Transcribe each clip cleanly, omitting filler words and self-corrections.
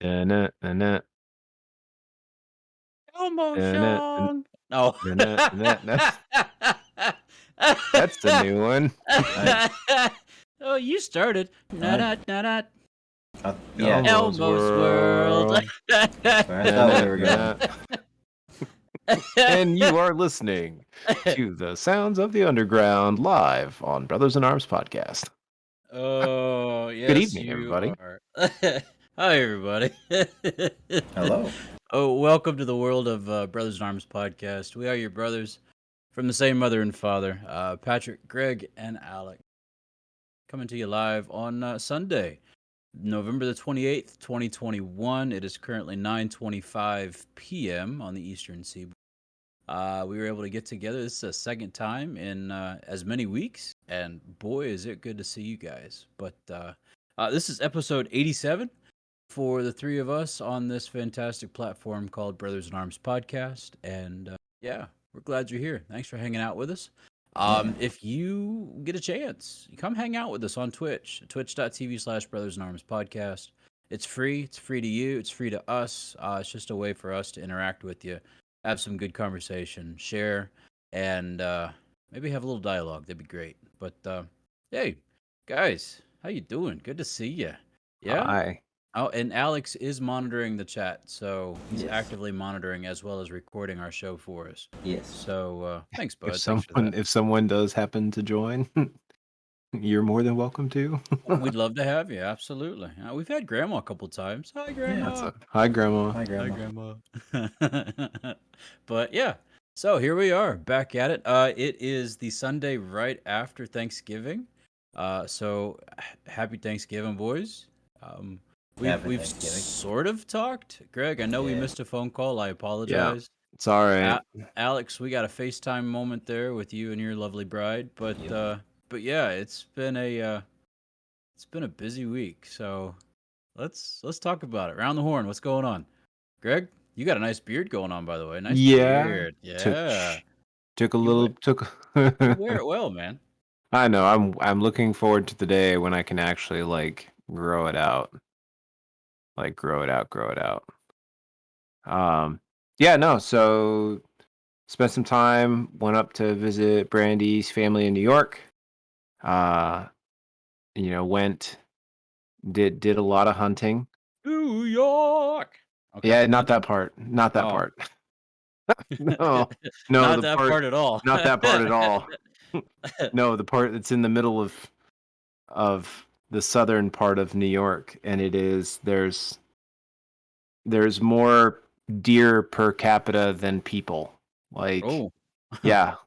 Na, na, na, Elmo na, na, na, song. No. na, na, na. That's the new one. Oh, you started. Na na na na. Yeah, Elmo's World. that's where I thought we were going. And you are listening to the sounds of the underground live on Brothers in Arms podcast. Oh, yes. Good evening, you everybody. Are. Hi, everybody. Hello. Oh, welcome to the world of Brothers in Arms podcast. We are your brothers from the same mother and father, Patrick, Greg, and Alec. Coming to you live on Sunday, November the 28th, 2021. It is currently 9:25 p.m. on the Eastern Seaboard. We were able to get together. This is the second time in as many weeks, and boy, is it good to see you guys. But this is episode 87 for the three of us on this fantastic platform called Brothers in Arms Podcast. And yeah, we're glad you're here. Thanks for hanging out with us. If you get a chance, come hang out with us on Twitch, twitch.tv/Brothers in Arms Podcast. It's free. It's free to you. It's free to us. It's just a way for us to interact with you, have some good conversation, share, and maybe have a little dialogue. That'd be great. But hey, guys, how you doing? Good to see you. Yeah. Hi. Oh, and Alex is monitoring the chat, so he's Yes. actively monitoring as well as recording our show for us. Yes. So thanks, bud. If Thanks for that. someone does happen to join, you're more than welcome to. We'd love to have you. Absolutely. We've had Grandma a couple times. Hi, Grandma. Hi, Grandma. Hi, Grandma. Hi, Grandma. But yeah, so here we are back at it. It is the Sunday right after Thanksgiving. So happy Thanksgiving, boys. We've Thanksgiving. sort of talked. Greg, I know we Yeah. missed a phone call. I apologize. It's all right. Alex, we got a FaceTime moment there with you and your lovely bride. But yeah, it's been a busy week. So let's talk about it. Round the horn. What's going on? Greg, you got a nice beard going on, by the way. Nice beard. Yeah. Took a You little. You wear it well, man. I know. I'm looking forward to the day when I can actually like grow it out. Like grow it out. Yeah, no, so spent some time, went up to visit Brandy's family in New York. Went did a lot of hunting. New York. Okay. Yeah, not that part. Not that Oh. part. No. Not that part at all. Not that part at all. No, the part that's in the middle of the southern part of New York, and there's more deer per capita than people. Like, Oh. yeah,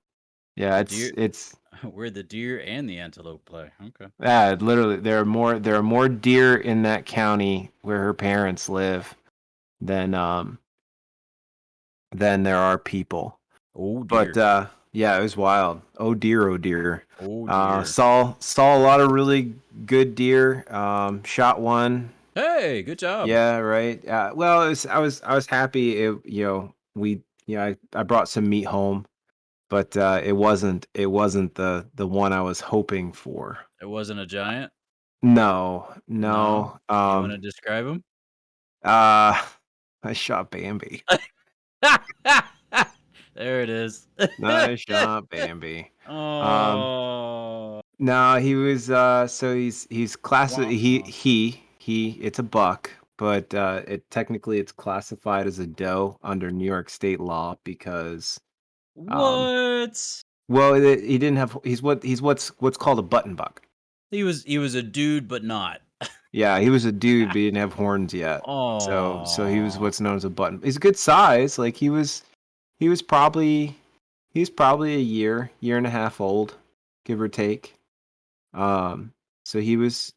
Deer. it's Where the deer and the antelope play. Okay. literally there are more deer in that county where her parents live than there are people. Oh dear. But yeah, it was wild. Oh dear. Oh dear. Saw a lot of really good deer. Shot one. Hey, good job. Yeah, right. Well, I was happy. I brought some meat home, but it wasn't the one I was hoping for. It wasn't a giant. No. You want to describe him? I shot Bambi. There it is. I shot Bambi. Oh. No, he was so he's classified. He it's a buck, but technically it's classified as a doe under New York state law because what? Well, he didn't have. He's what's called a button buck. He was a dude, but not. Yeah, he was a dude, but he didn't have horns yet. Oh. So he was what's known as a button. He's a good size. Like he was probably a year and a half old, give or take. So he was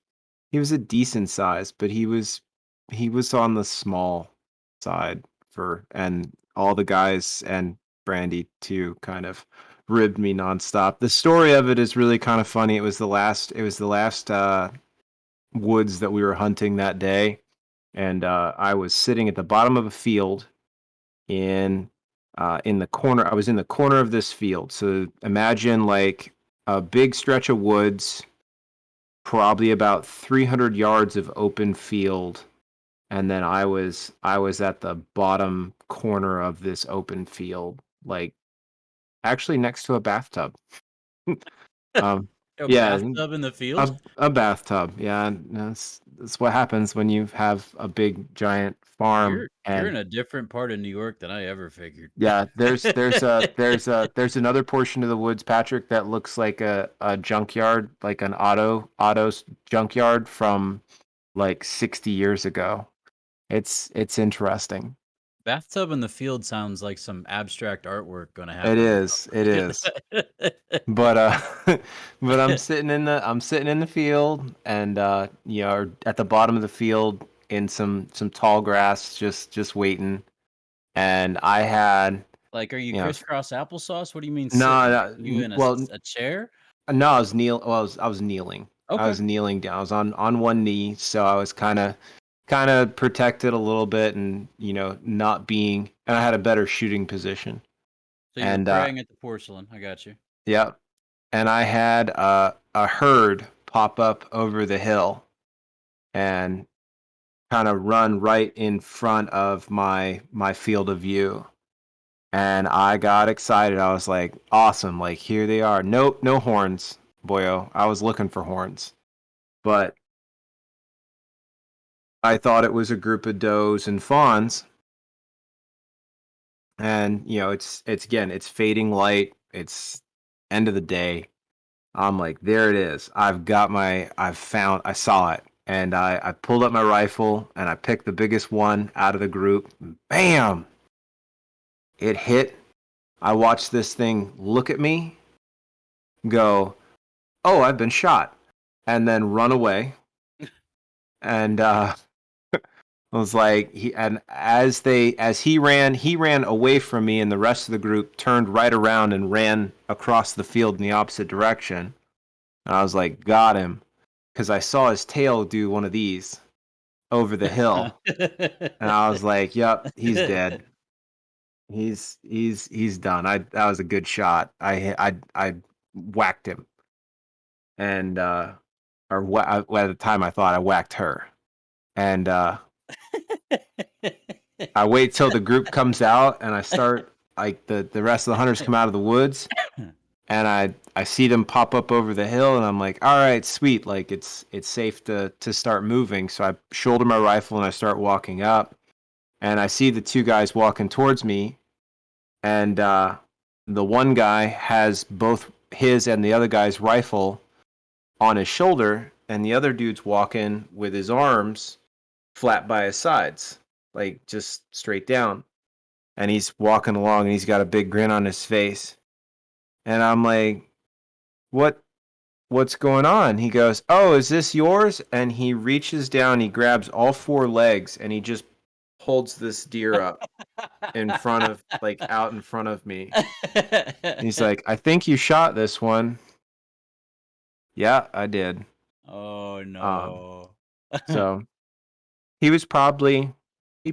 a decent size, but he was on the small side and all the guys and Brandy too kind of ribbed me nonstop. The story of it is really kind of funny. It was the last woods that we were hunting that day, and I was sitting at the bottom of a field in the corner. I was in the corner of this field. So imagine like a big stretch of woods, probably about 300 yards of open field, and then I was at the bottom corner of this open field, like actually next to a bathtub. um, A yeah, bathtub in the field? a bathtub. Yeah, and that's what happens when you have a big giant farm. You're And in a different part of New York than I ever figured. yeah, there's another portion of the woods, Patrick, that looks like a junkyard, like an auto's junkyard from like 60 years ago. It's interesting. Bathtub in the field sounds like some abstract artwork gonna It happen on is. It is. But but I'm sitting in the field, and at the bottom of the field in some tall grass, just waiting. And I had, Like, are you you know, crisscross applesauce? What do you mean no, sitting? no, You in well, a chair? no, I was I was kneeling. I Okay. was kneeling down. I was on one knee, so I was kind of protected a little bit, and not being, and I had a better shooting position. So you were And praying at the porcelain. I got you. yeah, and I had a herd pop up over the hill and kind of run right in front of my field of view. And I got excited. I was like, awesome, like here they are. Nope, no horns, boyo. I was looking for horns. But I thought it was a group of does and fawns. And it's again, it's fading light. It's end of the day. I'm like, there it is. I saw it. And I pulled up my rifle and I picked the biggest one out of the group. Bam! It hit. I watched this thing look at me, go, oh, I've been shot, and then run away. And I was like, as he ran away from me, and the rest of the group turned right around and ran across the field in the opposite direction. And I was like, got him, because I saw his tail do one of these over the hill, and I was like, yep, he's dead. He's done. That was a good shot. I whacked him, and at the time I thought I whacked her, and I wait till the group comes out, and I start, like, the rest of the hunters come out of the woods, and I see them pop up over the hill, and I'm like, all right, sweet, like it's safe to start moving. So I shoulder my rifle and I start walking up, and I see the two guys walking towards me, and the one guy has both his and the other guy's rifle on his shoulder, and the other dude's walking with his arms flat by his sides, like just straight down. And he's walking along, and he's got a big grin on his face. And I'm like, what's going on? He goes, oh, is this yours? And he reaches down, he grabs all four legs, and he just holds this deer up in front of, like, out in front of me. He's like, I think you shot this one. Yeah, I did. Oh no. So he probably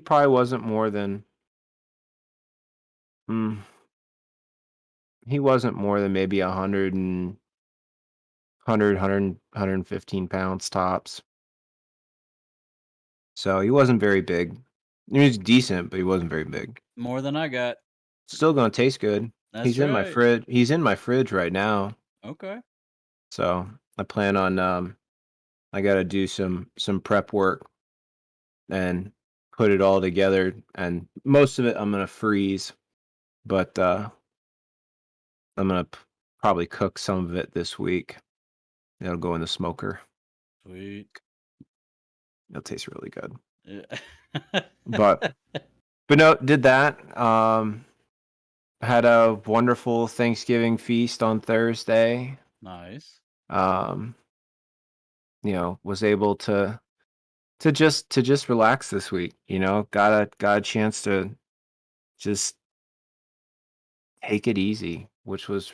wasn't more than, he wasn't more than maybe 115 pounds tops. So he wasn't very big. He was decent, but he wasn't very big. More than I got. Still gonna taste good. That's He's in my right. fridge. He's in my fridge right now. Okay. So I plan on I gotta do some prep work and put it all together, and most of it I'm gonna freeze, but I'm gonna probably cook some of it this week. It'll go in the smoker. Sweet. It'll taste really good. Yeah. But no, did that. Had a wonderful Thanksgiving feast on Thursday. Nice. Was able to just relax this week. Got a chance to just take it easy, which was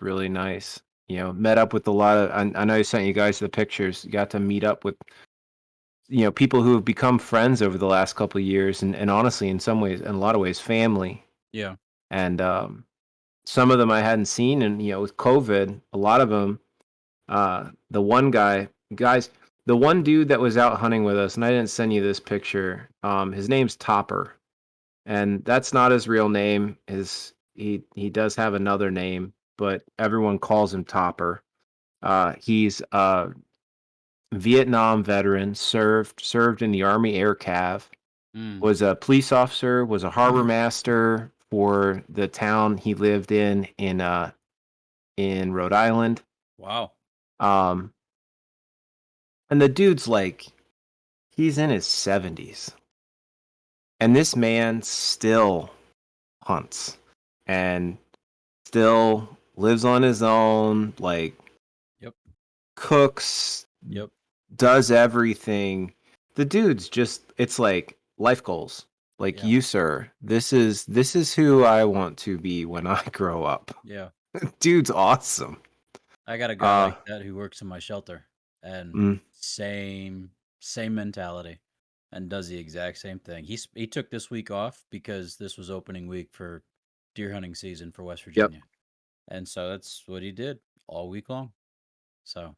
really nice. Met up with a lot of. I know I sent you guys the pictures. Got to meet up with people who have become friends over the last couple of years, and honestly, in a lot of ways, family. Yeah. And some of them I hadn't seen, and with COVID, a lot of them. The one guys, the one dude that was out hunting with us, and I didn't send you this picture. His name's Topper, and that's not his real name. He does have another name, but everyone calls him Topper. He's a Vietnam veteran, served in the Army Air Cav, Mm. was a police officer, was a harbor master for the town he lived in Rhode Island. Wow. Um, and the dude's like, he's in his 70s, and this man still hunts and still lives on his own, like Yep. cooks, Yep. does everything. The dude's just, it's like life goals. Like, Yeah. you, sir, this is who I want to be when I grow up. Yeah. Dude's awesome. I got a guy like that who works in my shelter, and Mm, same mentality, and does the exact same thing. He took this week off because this was opening week for deer hunting season for West yep. Virginia, and so that's what he did all week long. So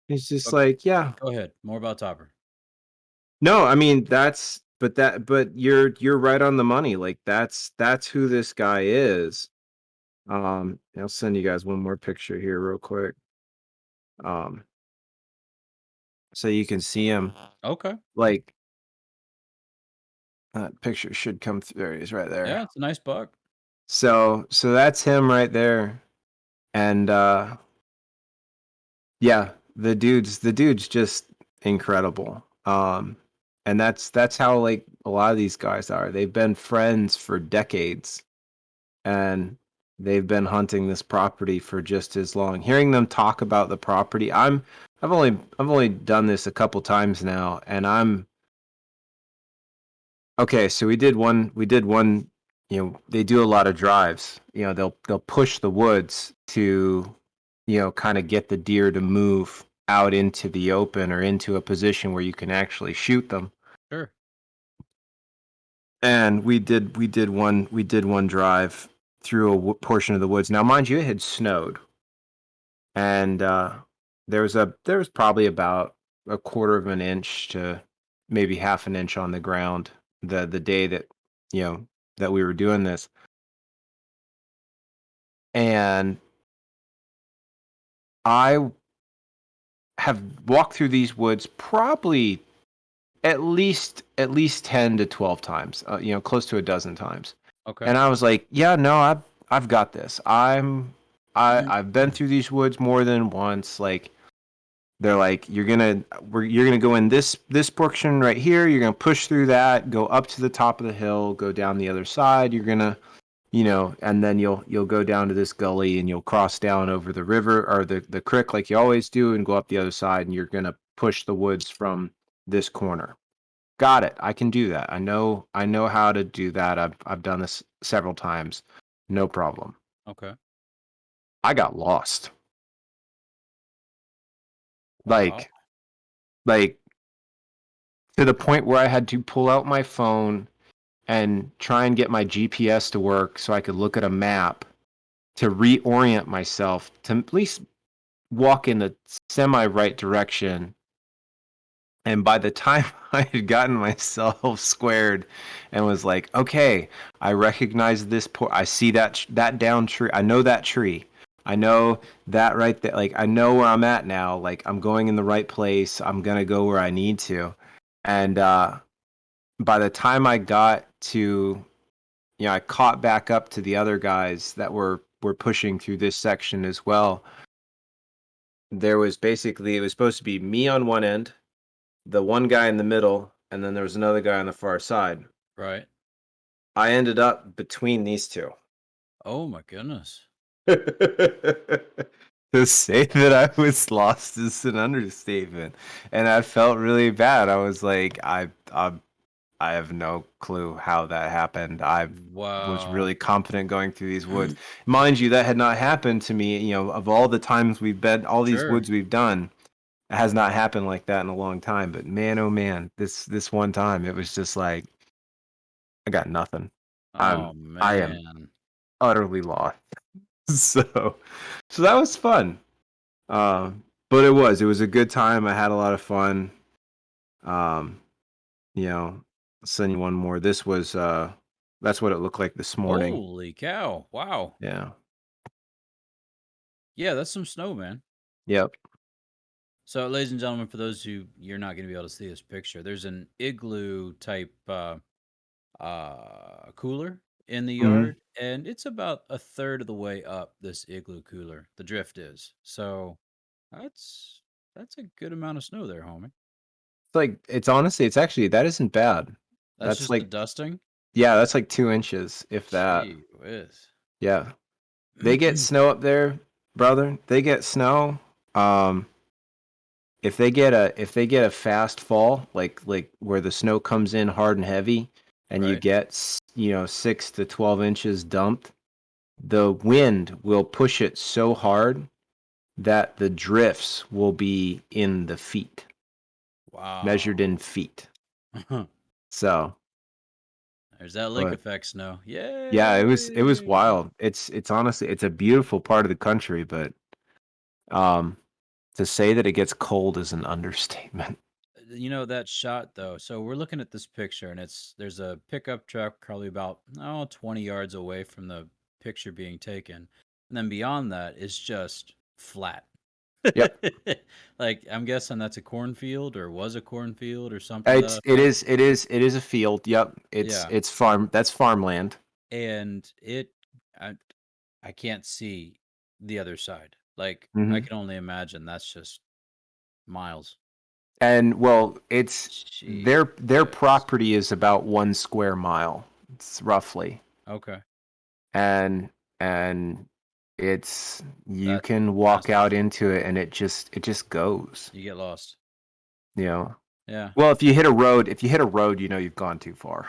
It's just but like, yeah. go ahead, more about Topper. No, I mean but you're right on the money. Like, that's who this guy is. I'll send you guys one more picture here real quick. So you can see him. Okay. Like, that picture should come through. There he is, right there. Yeah, it's a nice buck. So that's him right there. And yeah, the dude's just incredible. And that's how, like, a lot of these guys are. They've been friends for decades, and they've been hunting this property for just as long. Hearing them talk about the property, I've only done this a couple times now, and I'm okay. So we did one, they do a lot of drives. They'll push the woods to, kind of get the deer to move out into the open or into a position where you can actually shoot them. Sure. And we did one drive through a portion of the woods. Now, mind you, it had snowed, and there was probably about a quarter of an inch to maybe half an inch on the ground the day that we were doing this. And I have walked through these woods probably at least 10 to 12 times, close to a dozen times. Okay. And I was like, yeah, no, I've got this. I've been through these woods more than once. Like, they're like, you're gonna go in this portion right here. You're gonna push through that, go up to the top of the hill, go down the other side. You're gonna, and then you'll go down to this gully, and you'll cross down over the river or the creek like you always do, and go up the other side, and you're gonna push the woods from this corner. Got it. I can do that. I know how to do that. I've done this several times. No problem. Okay. I got lost. Wow. Like to the point where I had to pull out my phone and try and get my GPS to work so I could look at a map to reorient myself to at least walk in the semi right direction. And by the time I had gotten myself squared and was like, okay, I recognize this I see that down tree. I know that tree. I know that right there. Like, I know where I'm at now. Like, I'm going in the right place. I'm going to go where I need to. And by the time I got to, I caught back up to the other guys that were pushing through this section as well. There was basically, it was supposed to be me on one end, the one guy in the middle, and then there was another guy on the far side. Right. I ended up between these two. Oh my goodness. To say that I was lost is an understatement, and I felt really bad. I was like, I have no clue how that happened. I was Wow. really confident going through these woods. Mind you, that had not happened to me. Of all the times we've been, all these Sure. woods we've done, it has not happened like that in a long time. But man, oh man, this one time, it was just like, I got nothing. Oh I am man. utterly lost. So that was fun. But it was a good time. I had a lot of fun. Um, you know, I'll send you one more. This was that's what it looked like this morning. Holy cow! Wow. Yeah. Yeah, that's some snow, man. Yep. So, ladies and gentlemen, for those who you're not going to be able to see this picture, there's an igloo type cooler in the Hmm. yard, and it's about a third of the way up this igloo cooler. The drift is so that's that's a good amount of snow there, homie. It's like it's honestly, it's actually that isn't bad. That's That's just the like dusting. yeah, that's like 2 inches, if that. Gee whiz. Yeah. They get snow up there, brother. They get snow. Um, if they get a fast fall, like where the snow comes in hard and heavy, and you Right. get 6 to 12 inches dumped, the wind will push it so hard that the drifts will be in the feet, measured Wow. in feet. So, There's that lake but effect snow. yeah, it was Yay! wild. It's honestly it's a beautiful part of the country, but um, to say that it gets cold is an understatement. You know that shot though. So we're looking at this picture, and there's a pickup truck probably about 20 yards away from the picture being taken, and then beyond that is just flat. Yep. Like I'm guessing that's a cornfield or was a cornfield or something to It's that it effect. is it is it is a field. Yep. It's Yeah, it's farm. That's farmland. and I, I can't see the other side. Like I Hmm. can only imagine that's just miles. And well, it's Gee their whiz. property is about 1 square mile. It's roughly. Okay, And it's you that's can walk massive. out into it and it just goes, You get lost. you know. Yeah. Well, if you hit a road, you've gone too far.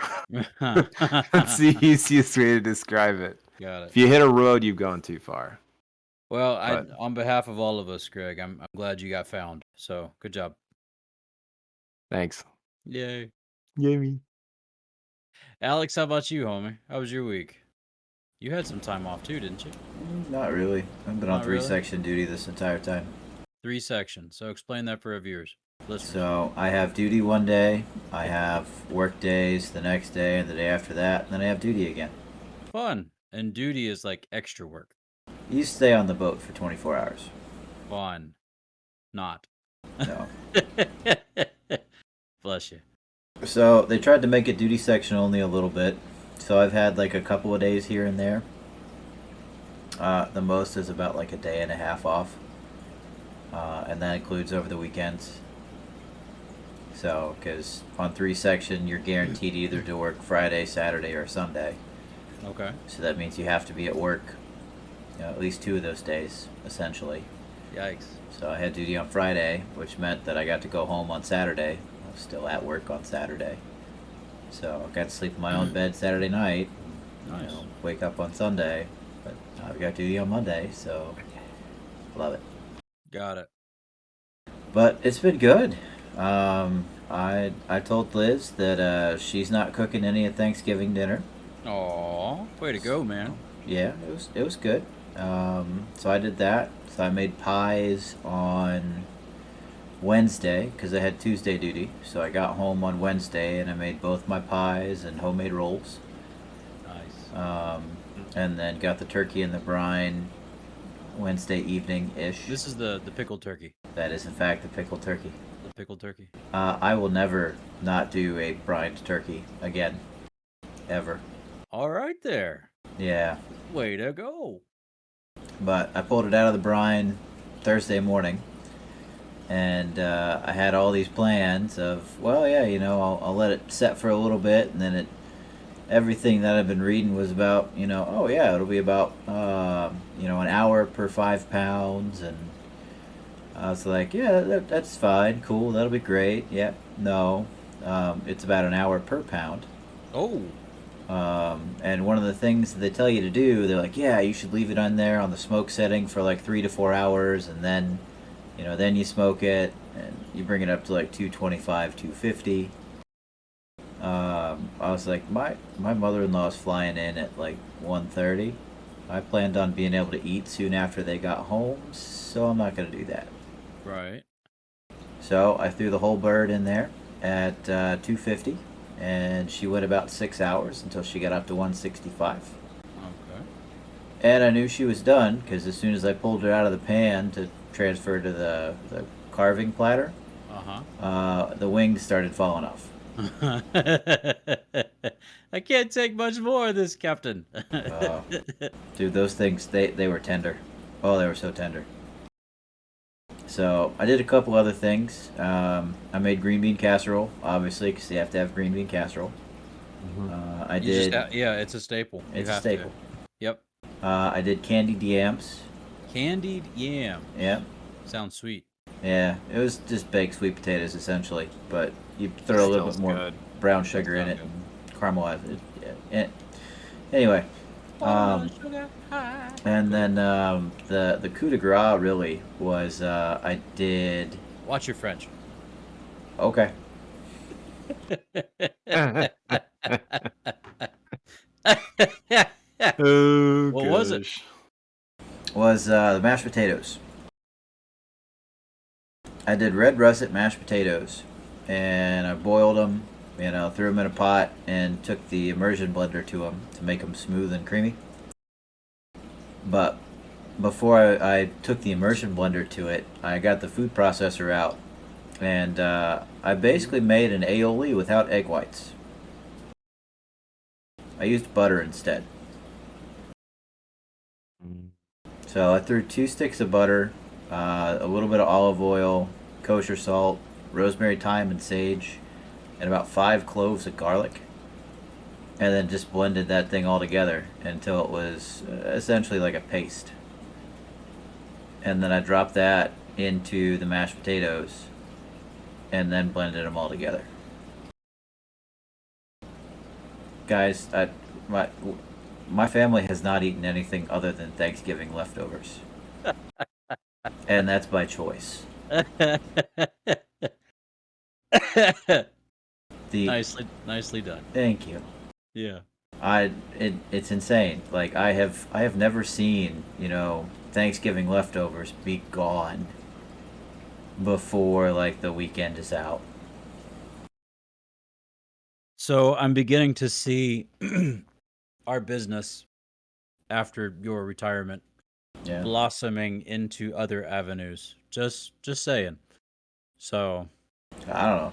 That's the easiest way to describe it. Got it. If you hit a road, you've gone too far. Well, But on behalf of all of us, Greg, I'm glad you got found. So good job. thanks. Yay. Yay. Alex, how about you, homie? How was your week? You had some time off too, didn't you? Not really. I've been on Not three really. section duty this entire time. 3 sections. So explain that for our viewers, listeners. So I have duty one day, I have work days the next day and the day after that, and then I have duty again. Fun. And duty is like extra work. You stay on the boat for 24 hours. Fun. Not. No. Bless you. So they tried to make it duty section only a little bit. So I've had like a couple of days here and there. The most is about like a day and a half off. And that includes over the weekends. So, because on 3 section, you're guaranteed either to work Friday, Saturday, or Sunday. Okay. So that means you have to be at work at least 2 of those days, essentially. Yikes. So I had duty on Friday, which meant that I got to go home on Saturday. I was still at work on Saturday. So I got to sleep in my own bed Saturday night. Nice. Wake up on Sunday. But I've got duty on Monday, so love it. Got it. But it's been good. I told Liz that she's not cooking any of Thanksgiving dinner. Aw, way to go, man. Yeah, it was good. So I did that. So I made pies on Wednesday because I had Tuesday duty. So I got home on Wednesday and I made both my pies and homemade rolls. Nice. And then got the turkey in the brine Wednesday evening ish. This is the pickled turkey. That is in fact the pickled turkey. The pickled turkey. I will never not do a brined turkey again, ever. All right there. Yeah, Way to go. but I pulled it out of the brine Thursday morning, and I had all these plans of, well, yeah, I'll let it set for a little bit, and then everything that I've been reading was about, oh yeah, it'll be about, an hour per 5 pounds, and I was like, yeah, that's fine, cool, that'll be great. Yep, no, it's about an hour per pound. Oh. And one of the things that they tell you to do, they're like, yeah, you should leave it on there on the smoke setting for like 3 to 4 hours, and then, then you smoke it, and you bring it up to like 225, 250. I was like, my mother-in-law's flying in at like 1:30. I planned on being able to eat soon after they got home, so I'm not going to do that. Right. So I threw the whole bird in there at 250, and she went about 6 hours until she got up to 165. Okay. And I knew she was done because as soon as I pulled her out of the pan to transfer to the carving platter, the wings started falling off. I can't take much more of this, Captain. Dude, those things, they were tender. Oh, they were so tender. So I did a couple other things. I made green bean casserole, obviously, because you have to have green bean casserole. I did. Yeah, it's a staple. It's a staple. Yep. I did candied yams. Candied yam. Yeah. Sounds sweet. Yeah, it was just baked sweet potatoes essentially, but you throw a little bit more brown sugar in it and caramelize it. Yeah. Anyway, and then the coup de grace really was I did. Watch your French. Okay. Oh, what was it? Was the mashed potatoes. I did red russet mashed potatoes, and I boiled them, threw them in a pot, and took the immersion blender to them to make them smooth and creamy. But before I took the immersion blender to it, I got the food processor out, and I basically made an aioli without egg whites. I used butter instead. So I threw 2 sticks of butter, a little bit of olive oil, kosher salt, rosemary, thyme, and sage, and about 5 cloves of garlic. And then just blended that thing all together until it was essentially like a paste. And then I dropped that into the mashed potatoes and then blended them all together. Guys, my family has not eaten anything other than Thanksgiving leftovers. And that's by choice. Nicely done. Thank you. Yeah. It's insane. Like I have never seen, Thanksgiving leftovers be gone before like the weekend is out. So I'm beginning to see our business after your retirement blossoming into other avenues. Just saying. So I don't know.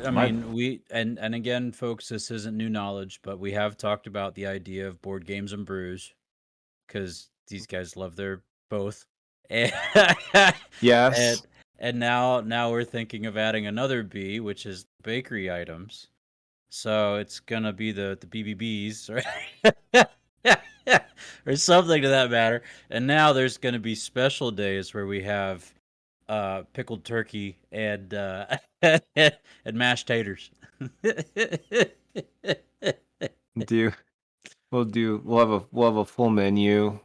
I mean, we and again, folks, this isn't new knowledge, but we have talked about the idea of board games and brews because these guys love their both. And, Yes. And now we're thinking of adding another B, which is bakery items. So it's gonna be the BBBs, right? Or something to that matter. And now there's gonna be special days where we have pickled turkey and and mashed taters. We'll have a full menu.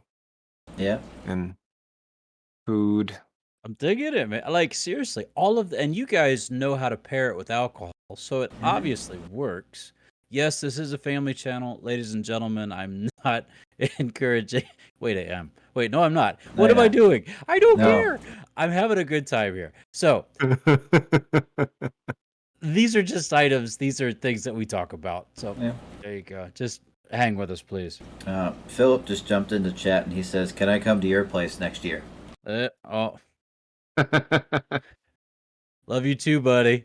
Yeah. And food. I'm digging it, man. Like seriously, and you guys know how to pair it with alcohol, so it obviously works. Yes, this is a family channel, ladies and gentlemen. I'm not encouraging. Wait, I am. Wait, no, I'm not. What am I doing? I don't care. I'm having a good time here. So these are just items. These are things that we talk about. So there you go. Just hang with us, please. Philip just jumped into chat and he says, "Can I come to your place next year?" Love you too, buddy.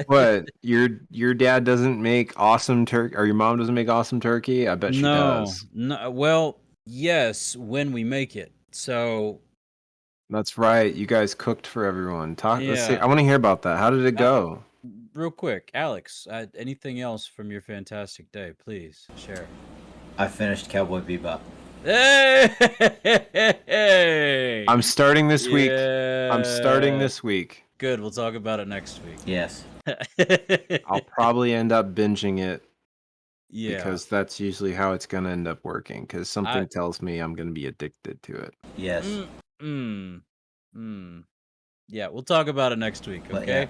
What? Your dad doesn't make awesome turkey, or your mom doesn't make awesome turkey? I bet she does. No. Well, yes, when we make it. So that's right. You guys cooked for everyone. Let's see. Yeah. I want to hear about that. How did it go? Real quick, Alex, anything else from your fantastic day, please share. I finished Cowboy Bebop. Hey! I'm starting this week. I'm starting this week. Good. We'll talk about it next week. Yes. I'll probably end up binging it. Yeah. Because that's usually how it's going to end up working. Because something tells me I'm going to be addicted to it. Yes. Yeah, we'll talk about it next week, okay?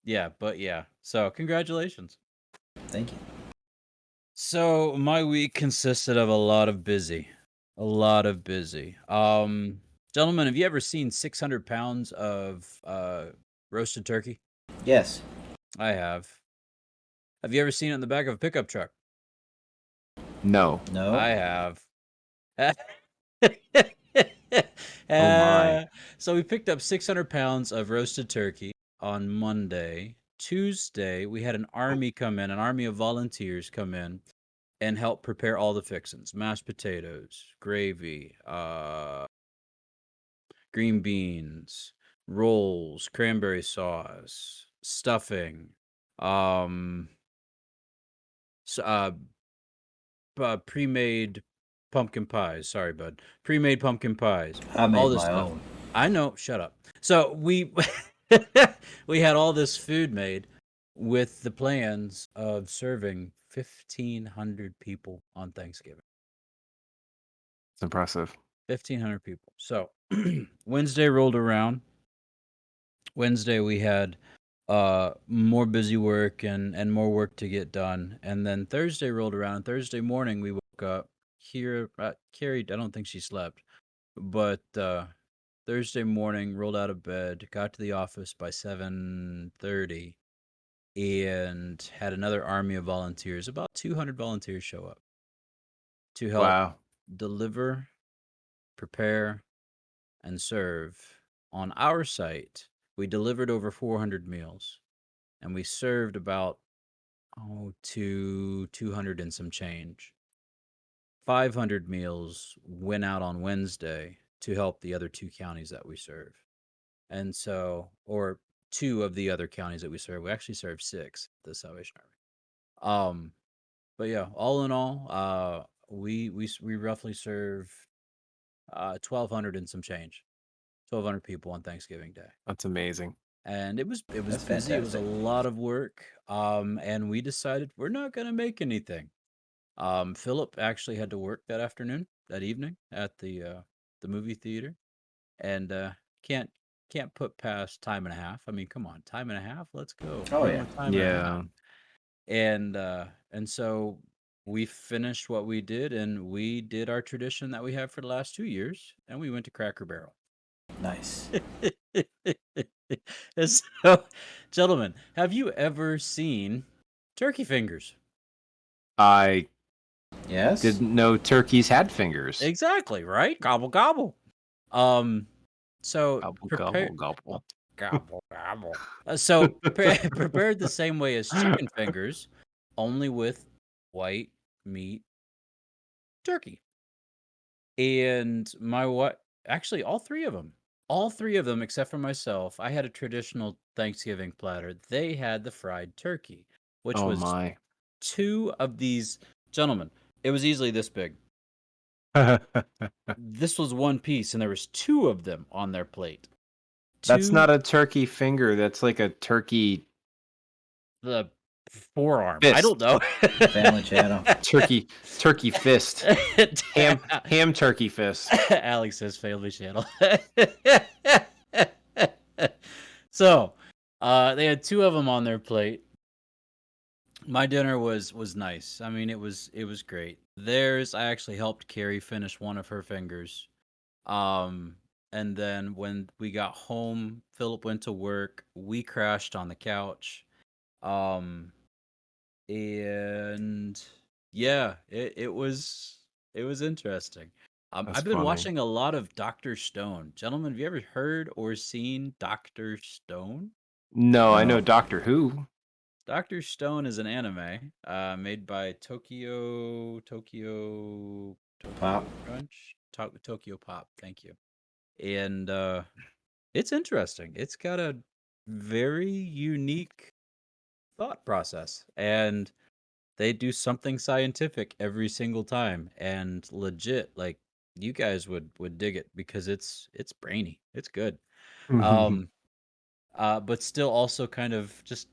But yeah. So, congratulations. Thank you. So, my week consisted of a lot of busy. Gentlemen, have you ever seen 600 pounds of roasted turkey? Yes. I have. Have you ever seen it in the back of a pickup truck? No. No. I have. Oh my. So we picked up 600 pounds of roasted turkey on Monday. Tuesday, we had an army of volunteers come in and help prepare all the fixins: mashed potatoes, gravy, green beans, rolls, cranberry sauce, stuffing, um, s- uh, pre-made pumpkin pies. Sorry, bud. Pre-made pumpkin pies. I All made this my stuff. own. I know. Shut up. So we we had all this food made with the plans of serving 1,500 people on Thanksgiving. It's impressive. 1,500 people. So Wednesday rolled around. Wednesday we had more busy work and more work to get done. And then Thursday rolled around, and Thursday morning we woke up here. Carrie, I don't think she slept, but Thursday morning rolled out of bed, got to the office by 7:30, and had another army of volunteers, about 200 volunteers, show up to help Wow. deliver, prepare, and serve. On our site, we delivered over 400 meals, and we served about 200 and some change. 500 meals went out on Wednesday to help the other two counties that we serve. And so, or two of the other counties that we serve. We actually serve 6 at the Salvation Army. But yeah, all in all, we roughly serve 1,200 and some change. 1,200 people on Thanksgiving Day. That's amazing. And it was That's busy. It was a fantastic. lot of work. And we decided we're not gonna make anything. Philip actually had to work that evening at the movie theater, and can't can't put past time and a half. I mean, come on, time and a half. Let's go. Oh Run yeah. with time and a half. Yeah. And so we finished what we did, and we did our tradition that we have for the last 2 years, and we went to Cracker Barrel. Nice. And so, gentlemen, have you ever seen turkey fingers? I Yes. didn't know turkeys had fingers. Exactly, right? Gobble gobble. So Gobble, prepare gobble, gobble. gobble gobble. So prepared the same way as chicken fingers, only with white meat turkey. And my what? Actually, all three of them, except for myself. I had a traditional Thanksgiving platter. They had the fried turkey, which Oh was my. 2 of these, gentlemen. It was easily this big. This was one piece, and there was 2 of them on their plate. That's 2 not a turkey finger. That's like a turkey the forearm. I don't fist. know. Family channel. Turkey fist. Ham turkey fist. Alex says family channel. So, they had 2 of them on their plate. My dinner was nice. I mean, it was great. Theirs, I actually helped Carrie finish one of her fingers. Um, and then when we got home, Philip went to work. We crashed on the couch. Um, and yeah, it was interesting. That's I've been funny. watching a lot of Dr. Stone. Gentlemen, have you ever heard or seen Dr. Stone? No, I know No. Doctor Who. Dr. Stone is an anime made by Tokyo Pop. Crunch, Tokyo Pop. Thank you. And it's interesting. It's got a very unique thought process, and they do something scientific every single time, and legit, like, you guys would dig it because it's brainy. It's good. Um but still also kind of just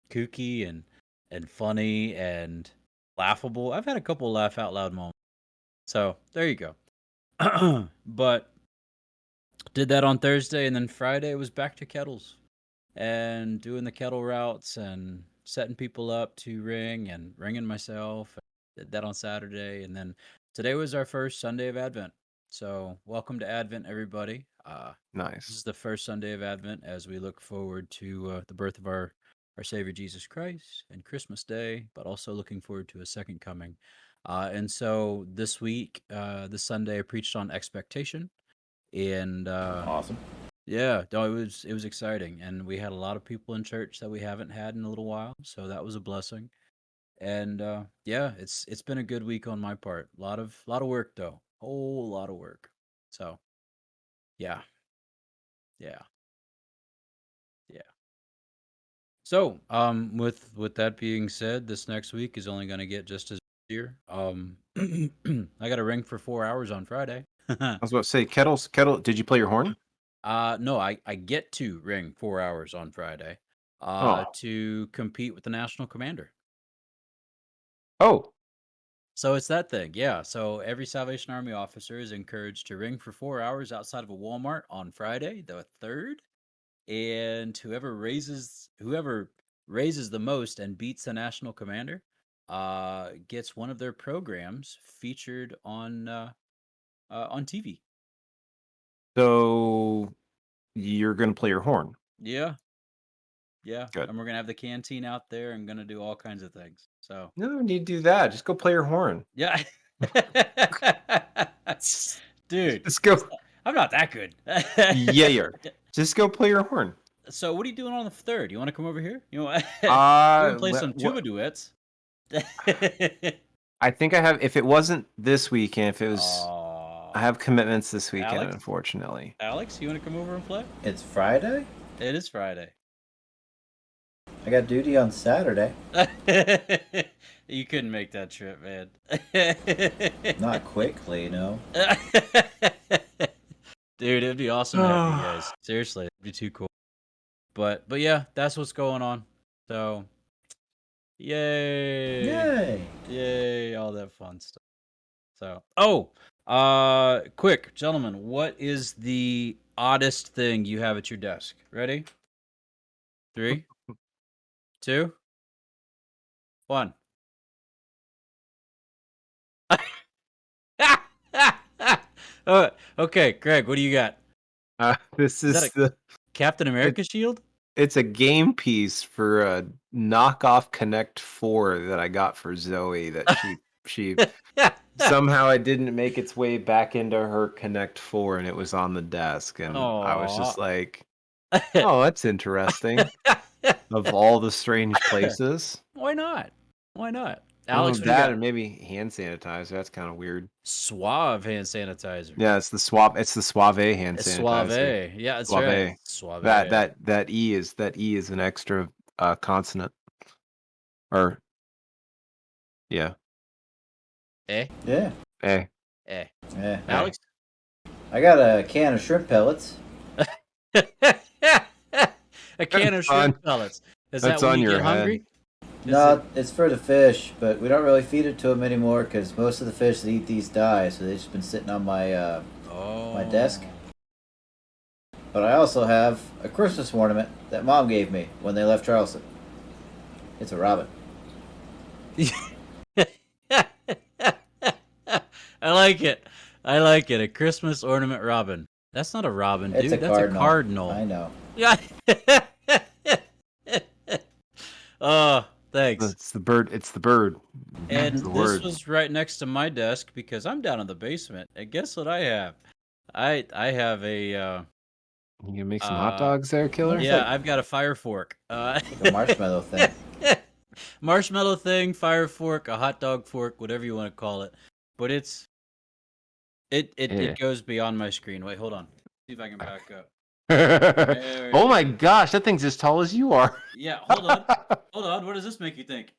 kooky and funny and laughable. I've had a couple laugh out loud moments. So, there you go. But did that on Thursday, and then Friday was back to kettles and doing the kettle routes and setting people up to ring and ringing myself. Did that on Saturday, and then today was our first Sunday of Advent. So, welcome to Advent, everybody. This Nice. is the first Sunday of Advent as we look forward to the birth of our Savior Jesus Christ and Christmas Day, but also looking forward to His second coming. And so this week, this Sunday, I preached on expectation, and Awesome. yeah, no, it was exciting, and we had a lot of people in church that we haven't had in a little while, so that was a blessing. And yeah, it's been a good week on my part. Lot of work though, whole lot of work. So yeah, yeah, yeah. So with that being said, this next week is only gonna get just as easier. I got a ring for 4 hours on Friday. I was about to say, kettle. Did you play your horn? No, I get to ring 4 hours on Friday. Oh, To compete with the national commander. oh. So it's that thing, yeah. So every Salvation Army officer is encouraged to ring for 4 hours outside of a Walmart on Friday, the 3rd, and whoever raises the most and beats the national commander, gets one of their programs featured on TV. So you're gonna play your horn. Yeah, yeah, Good. and we're gonna have the canteen out there and gonna do all kinds of things. So No need to do that. Just go play your horn. yeah, dude, Just go. I'm not that good. Yeah. Just go play your horn. So what are you doing on the 3rd? You want to come over here? You know, we can play some tuba duets. I think I have. If it wasn't this weekend, if it was, Aw. I have commitments this weekend. Alex? Unfortunately. Alex, you want to come over and play? It's Friday? It is Friday. I got duty on Saturday. You couldn't make that trip, man. Not quickly, no. Dude, it'd be awesome to have you guys. Seriously, it'd be too cool. But yeah, that's what's going on. So, yay, Yay! all that fun stuff. So, quick, gentlemen, what is the oddest thing you have at your desk? Ready? 3, 2, 1. Okay, Greg, what do you got? This Is that is the. Captain America shield? It's a game piece for a knockoff Connect 4 that I got for Zoe that she somehow it didn't make its way back into her Connect 4 and it was on the desk and I was just like, oh, that's interesting. Of all the strange places. Why not? Why not? Alex, Alex, what do you that got? and maybe hand sanitizer. That's kind of weird. Suave hand sanitizer. Yeah, it's the Suave hand It's sanitizer. Suave. Yeah, that's Suave. right. Suave. That E is an extra consonant. Or yeah. Eh? Yeah. Eh. Eh. Yeah. Alex? I got a can of shrimp pellets. A can of shrimp pellets. Is that That's when on you your get hungry? No, it's for the fish, but we don't really feed it to them anymore because most of the fish that eat these die, so they've just been sitting on my my desk. But I also have a Christmas ornament that Mom gave me when they left Charleston. It's a robin. I like it. I like it. A Christmas ornament robin. That's not a robin, dude. It's a That's cardinal. a cardinal. I know. Yeah. Thanks. It's the bird. It's the bird. And It's the this word. was right next to my desk because I'm down in the basement. And guess what I have? I have a You can make some hot dogs there, killer? yeah, I've got a fire fork. Like a marshmallow thing. Marshmallow thing, fire fork, a hot dog fork, whatever you want to call it. But Yeah. it goes beyond my screen. Wait, hold on. See if I can back up. Oh my gosh, that thing's as tall as you are. Yeah, hold on. Hold on. What does this make you think?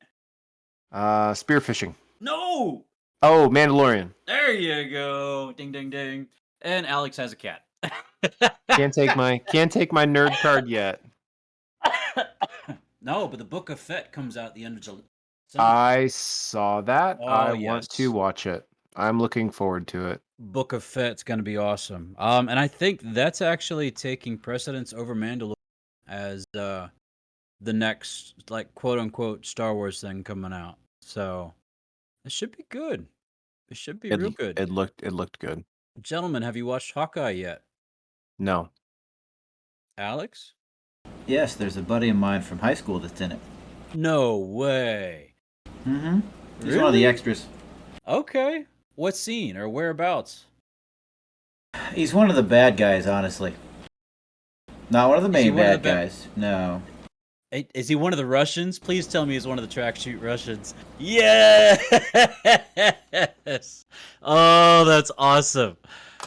Spearfishing. No! Oh, Mandalorian. There you go. Ding ding ding. And Alex has a cat. Can't take my nerd card yet. No, but the Book of Fett comes out at the end of July. I saw that. Oh, I want yes. to watch it. I'm looking forward to it. Book of Fett's going to be awesome. And I think that's actually taking precedence over Mandalorian as the next, like, quote unquote Star Wars thing coming out. So it should be good. It should be real good. It looked good. Gentlemen, have you watched Hawkeye yet? No. Alex? Yes, there's a buddy of mine from high school that's in it. No way. Mm-hmm. He's Really? one of the extras. Okay. What scene or whereabouts? He's one of the bad guys, honestly. Not one of the Is he main one of bad the guys. No. Is he one of the Russians? Please tell me he's one of the tracksuit Russians. Yes! Oh, that's awesome.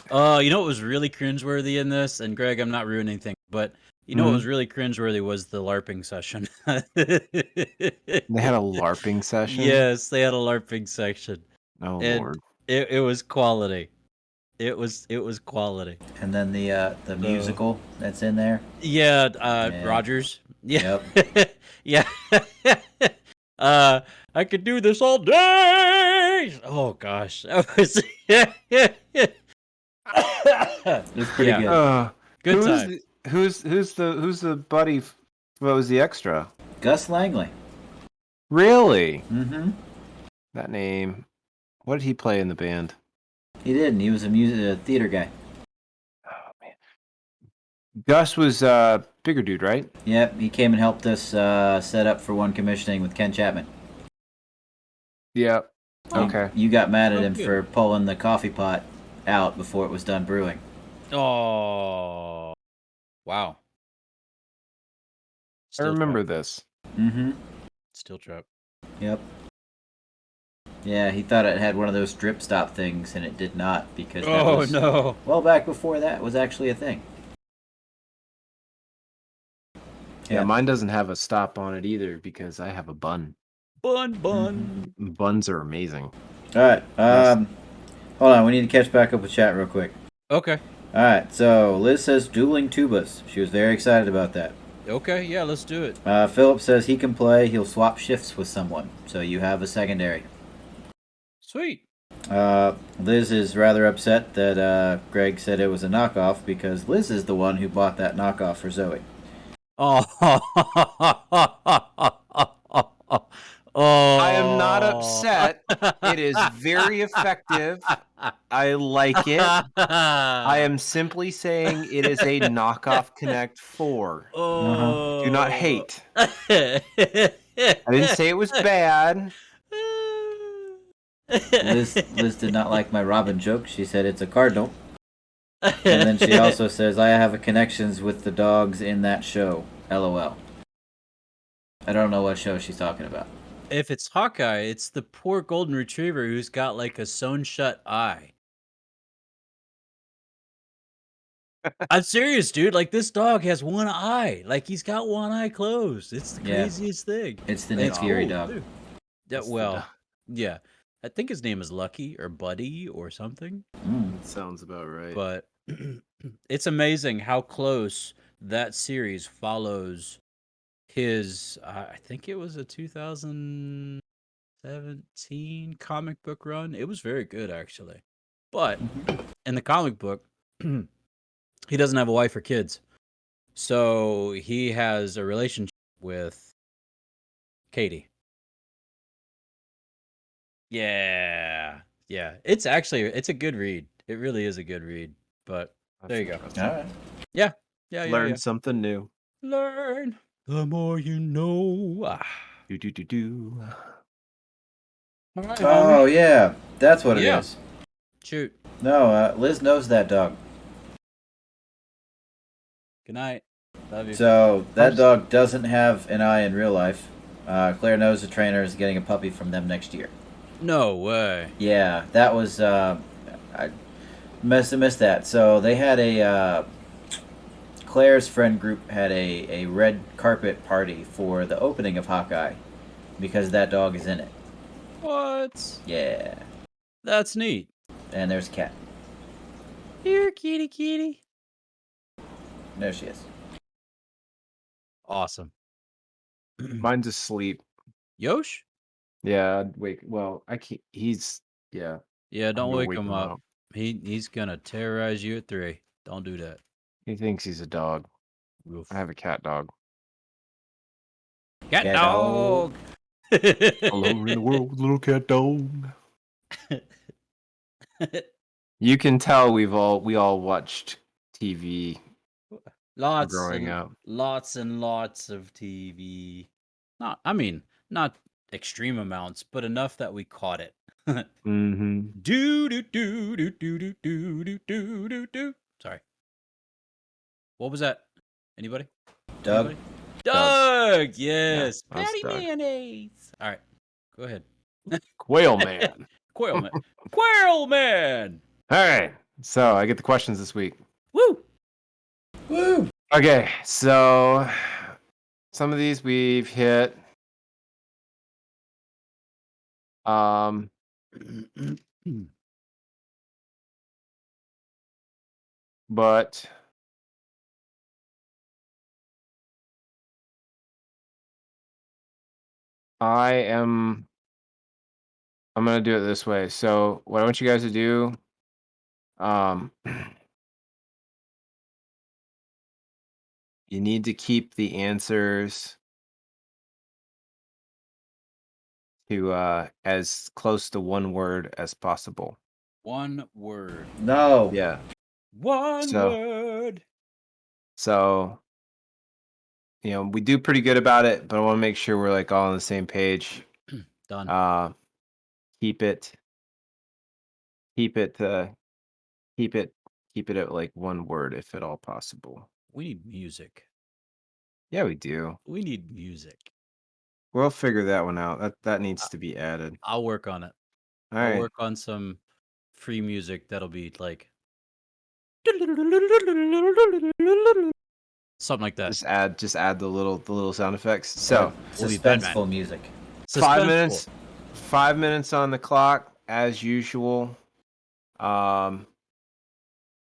You know what was really cringeworthy in this? And Greg, I'm not ruining anything, but you know what was really cringeworthy was the LARPing session. They had a LARPing session? Yes, they had a LARPing section. Oh, And Lord. it was quality. It was quality. And then the musical that's in there. Yeah, Yeah. Rogers. Yeah. Yep. Yeah. I could do this all day. Oh gosh. That was It's pretty Yeah. good. Good time. Who's the buddy? What was the extra? Gus Langley. Really? Mm-hmm. That name. What did he play in the band? He did, and he was a theater guy. Oh man. Gus was bigger dude, right? Yep, he came and helped us set up for one commissioning with Ken Chapman. Yeah. Okay. You got mad at Oh, him good. for pulling the coffee pot out before it was done brewing. Oh. Wow. I remember trap. this. Mm-hmm. Steel trap. Yep. Yeah, he thought it had one of those drip stop things, and it did not, because that Oh was no. well back before that was actually a thing. Yeah, mine doesn't have a stop on it either because I have a bun. Bun. Buns are amazing. All right. Yes. Hold on. We need to catch back up with chat real quick. Okay. All right. So Liz says dueling tubas. She was very excited about that. Okay, yeah, let's do it. Philip says he can play. He'll swap shifts with someone, so you have a secondary. Sweet. Liz is rather upset that Greg said it was a knockoff because Liz is the one who bought that knockoff for Zoe. Oh. I am not upset. It is very effective. I like it. I am simply saying it is a knockoff Connect 4. Oh. Do not hate. I didn't say it was bad. Liz did not like my Robin joke. She said it's a cardinal. And then she also says, I have connections with the dogs in that show. LOL. I don't know what show she's talking about. If it's Hawkeye, it's the poor golden retriever who's got like a sewn shut eye. I'm serious, dude. Like this dog has one eye. Like he's got one eye closed. It's the craziest thing. It's the Nick Fury dog. Dude. Yeah, well, yeah. I think his name is Lucky or Buddy or something. That sounds about right. But it's amazing how close that series follows his, I think it was a 2017 comic book run. It was very good, actually. But in the comic book, he doesn't have a wife or kids. So he has a relationship with Katie. Yeah. Yeah. It's a good read. It really is a good read. But there you go. All right. Yeah. Learn something new. Learn the more you know. Do. All right, Oh, homie. yeah. That's what it Yeah. is. Shoot. No, Liz knows that dog. Good night. Love you. So that dog doesn't have an eye in real life. Claire knows the trainer is getting a puppy from them next year. No way. Yeah, that was I missed that. So they had a Claire's friend group had a red carpet party for the opening of Hawkeye because that dog is in it. What? Yeah, That's neat. and there's a cat. Here, kitty. There she is. Awesome. Mine's asleep. Yosh? Yeah, I'd wake. Well, I can't. He's yeah. Yeah, don't gonna wake wake him him up. up. He's gonna terrorize you at 3. Don't do that. He thinks he's a dog. Oof. I have a cat dog. Cat Cat dog. All over in the world, little cat dog. You can tell we all watched TV Lots growing and up. lots and lots of TV. Not extreme amounts, but enough that we caught it. Mm-hmm. Do do do do do do do do do do do. Sorry. What was that? Anybody? Doug. Anybody? Doug. Yes. that was Patty Doug. mayonnaise. All right. Go ahead. Quail Man. Quail man. Quail man. All right. So I get the questions this week. Woo. Woo! Okay. So some of these we've hit. But I'm gonna do it this way. So what I want you guys to do, you need to keep the answers to as close to one word as possible. One word. No. Yeah. One So- word. So we do pretty good about it, but I want to make sure we're like all on the same page. Done. Keep it at like one word if at all possible. We need music. Yeah, we do. We need music. We'll figure that one out. That needs to be added. I'll work on it. All I'll right. work on some free music that'll be like something like that. Just add the little sound effects. So We'll be Batman. Suspenseful music. 5 Suspenseful. minutes. 5 minutes on the clock as usual.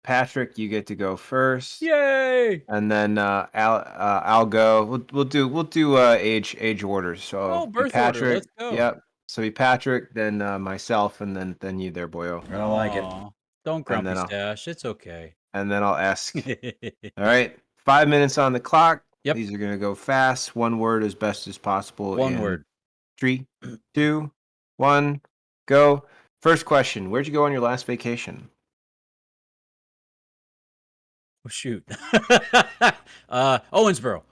Patrick, you get to go first. Yay! And then I'll go. We'll do age order. So be Birth order. Patrick. Let's go. Yep. So be Patrick, then myself, and then you there, boyo. I don't like it. Aw, don't And grumpy then stash. It's okay. And then I'll ask. All right. 5 minutes on the clock. Yep. These are gonna go fast. One word as best as possible. One in word. 3, 2, 1, go. First question: where'd you go on your last vacation? Oh, shoot. Owensboro.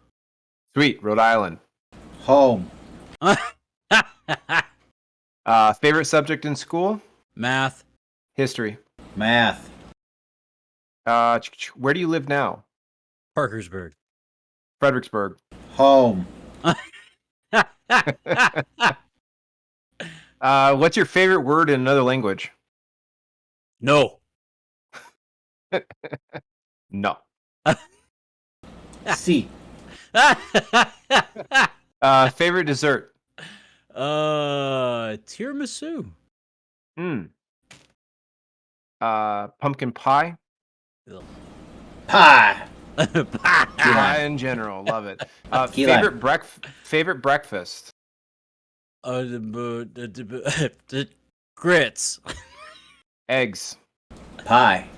Sweet, Rhode Island. Home. Favorite subject in school? Math. History. Math. Where do you live now? Parkersburg. Fredericksburg. Home. What's your favorite word in another language? No. No. C. Favorite dessert? Tiramisu. Pumpkin pie. Pie. Pie in general, love it. Key lime. Favorite breakfast? The grits. Eggs. Pie.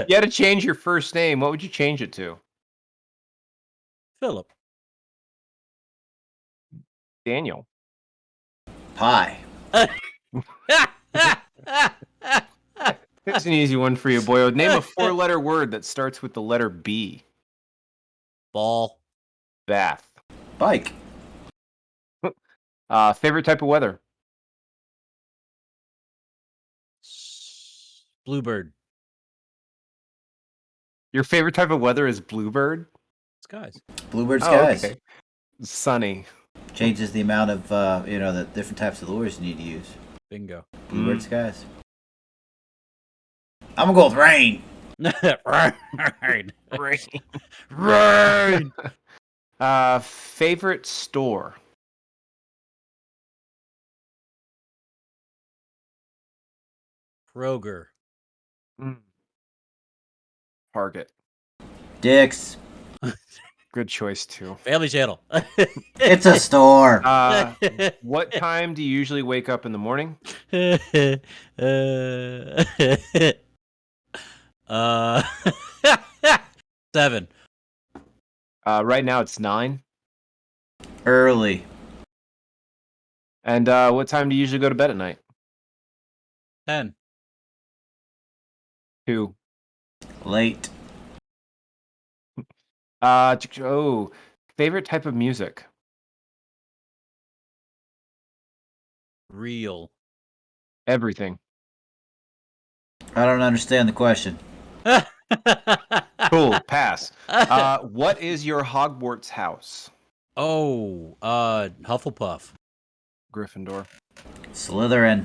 You had to change your first name. What would you change it to? Philip. Daniel. Pie. Here's an easy one for you, boy. Name a 4-letter word that starts with the letter B. Ball. Bath. Bike. Favorite type of weather? Bluebird. Your favorite type of weather is bluebird? Skies. Bluebird Oh, skies. okay. Sunny. Changes the amount of the different types of lures you need to use. Bingo. Bluebird skies. I'm gonna go with rain. Right. Rain. Favorite store? Kroger. Target. Dick's. Good choice too. Family Channel. It's a store. What time do you usually wake up in the morning? 7. Right now it's 9. Early. And what time do you usually go to bed at night? 10. 2. Late. Favorite type of music? Real. Everything. I don't understand the question. Cool. Pass. What is your Hogwarts house? Hufflepuff. Gryffindor. Slytherin.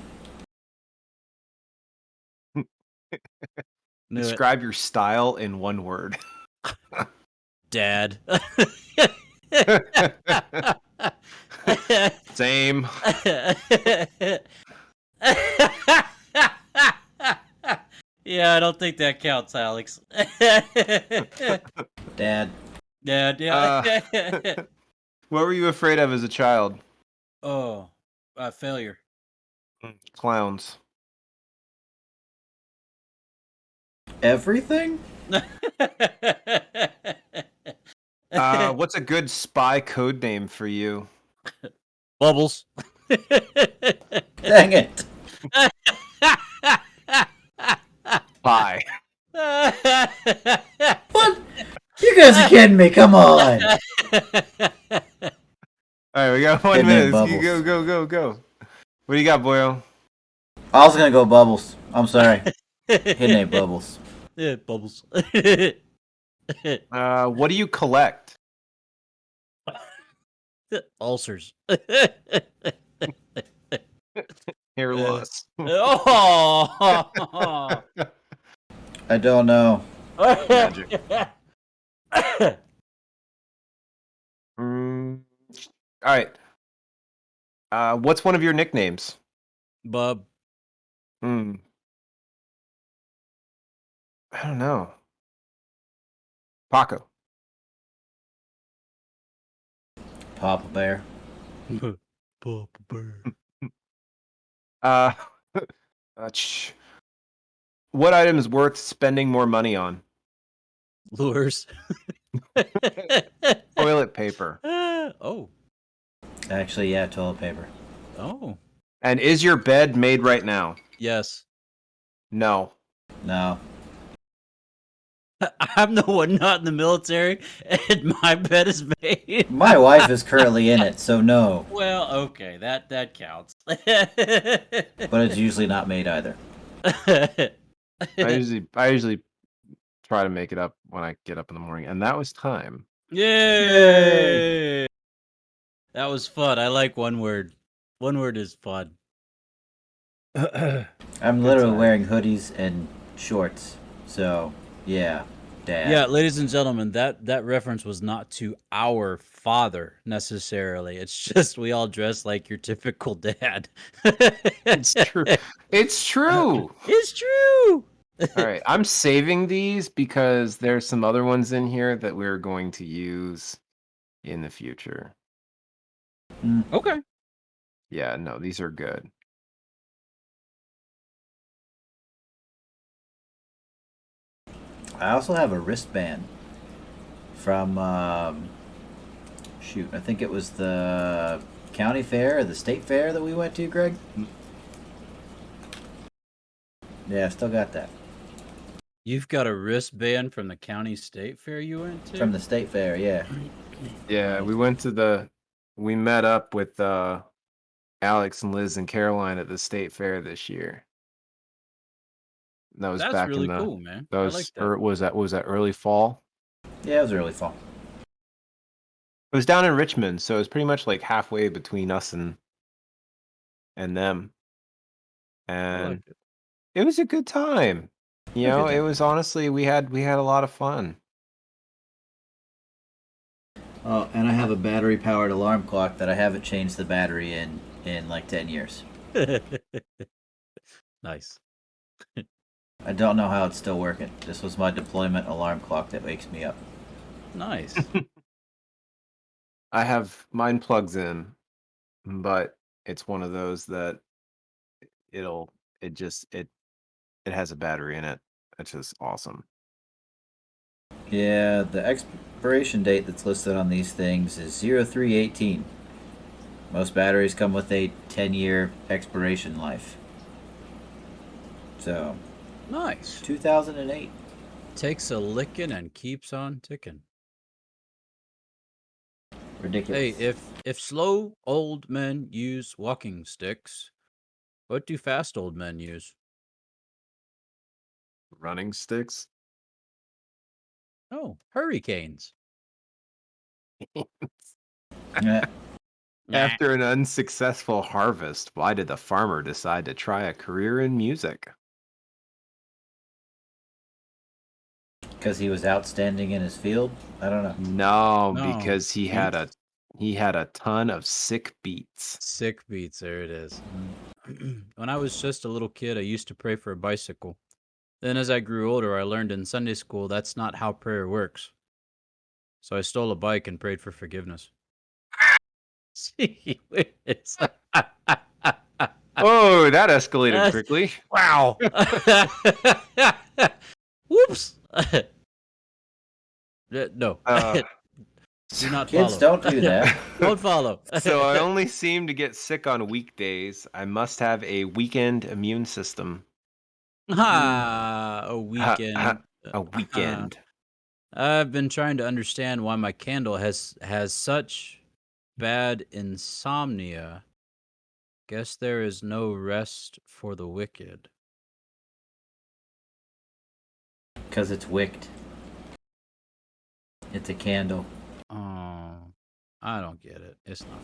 Knew it. Describe your style in one word. Dad. Same. Yeah, I don't think that counts, Alex. Dad. Dad, yeah. What were you afraid of as a child? Failure. Clowns. Everything? What's a good spy code name for you? Bubbles. Dang it. Pie. What? You guys are kidding me. Come on. All right, we got 1 Hit name minute. You Bubbles. go. What do you got, Boyo? I was going to go Bubbles. I'm sorry. Hit name Bubbles. Yeah, bubbles. What do you collect? Ulcers. Hair loss. Oh. I don't know. Magic. All right. What's one of your nicknames? Bub. I don't know. Paco. Papa Bear. Papa Bear. What item is worth spending more money on? Lures. Toilet paper. Oh. Actually, yeah, toilet paper. Oh. And is your bed made right now? Yes. No. No. I'm the one not in the military, and my bed is made. My wife is currently in it, so no. Well, okay, that counts. But it's usually not made either. I usually try to make it up when I get up in the morning, and that was time. Yay! That was fun. I like one word. One word is fun. I'm literally wearing hoodies and shorts, so yeah, Dad. Yeah, ladies and gentlemen, that reference was not to our father necessarily. It's just we all dress like your typical dad. It's true. It's true. It's true. All right, I'm saving these because there's some other ones in here that we're going to use in the future. Okay. Yeah, no, these are good. I also have a wristband from shoot, I think it was the county fair or the state fair that we went to, Greg. Yeah, I still got that. You've got a wristband from the county state fair you went to? From the state fair, yeah. Yeah, we met up with Alex and Liz and Caroline at the state fair this year. That was That's back really in the cool, man. that I was like that. or was that early fall? Yeah, it was early fall. It was down in Richmond, so it was pretty much like halfway between us and them. I And liked it. it was a good time. You It was a know, good it time. was honestly we had a lot of fun. Oh, and I have a battery powered alarm clock that I haven't changed the battery in like 10 years. Nice. I don't know how it's still working. This was my deployment alarm clock that wakes me up. Nice. I have mine plugs in, but it's one of those that it has a battery in it. It's just awesome. Yeah, the expiration date that's listed on these things is 0318. Most batteries come with a 10-year expiration life. So, Nice. 2008. Takes a licking and keeps on ticking. Ridiculous. Hey, if slow old men use walking sticks, what do fast old men use? Running sticks. Oh, hurricanes. Yeah. After an unsuccessful harvest, why did the farmer decide to try a career in music? Because he was outstanding in his field? I don't know. No, No, because he had a ton of sick beats. Sick beats, there it is. When I was just a little kid, I used to pray for a bicycle. Then as I grew older, I learned in Sunday school that's not how prayer works. So I stole a bike and prayed for forgiveness. See, it's Oh, that escalated quickly. wow. Whoops. No. Do not Kids, follow. don't do that. Don't follow. So I only seem to get sick on weekdays. I must have a weekend immune system. A Ha, weekend. ha, a weekend. I've been trying to understand why my candle has such bad insomnia. Guess there is no rest for the wicked. Because it's wicked. It's a candle. Oh, I don't get it. It's not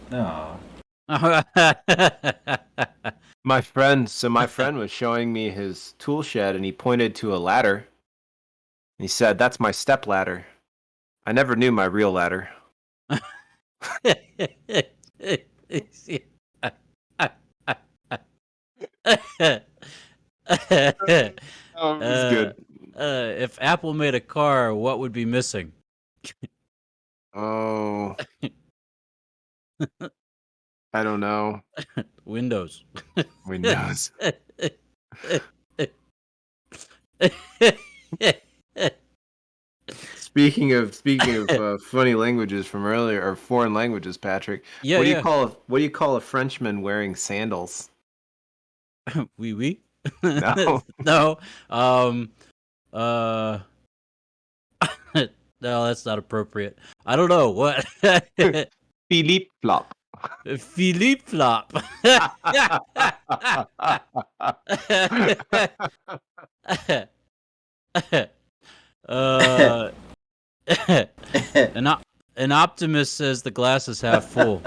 No. fun. My friend was showing me his tool shed and he pointed to a ladder. He said, "That's my step ladder. I never knew my real ladder." Oh, it was good. If Apple made a car, what would be missing? Oh, I don't know. Windows. Windows. Speaking of funny languages from earlier or foreign languages, Patrick. Yeah, what do you yeah. call a Frenchman wearing sandals? Oui, oui. No. No. Uh. No, that's not appropriate. I don't know what. Philippe Flop. Philippe Flop. uh, an optimist says the glass is half full.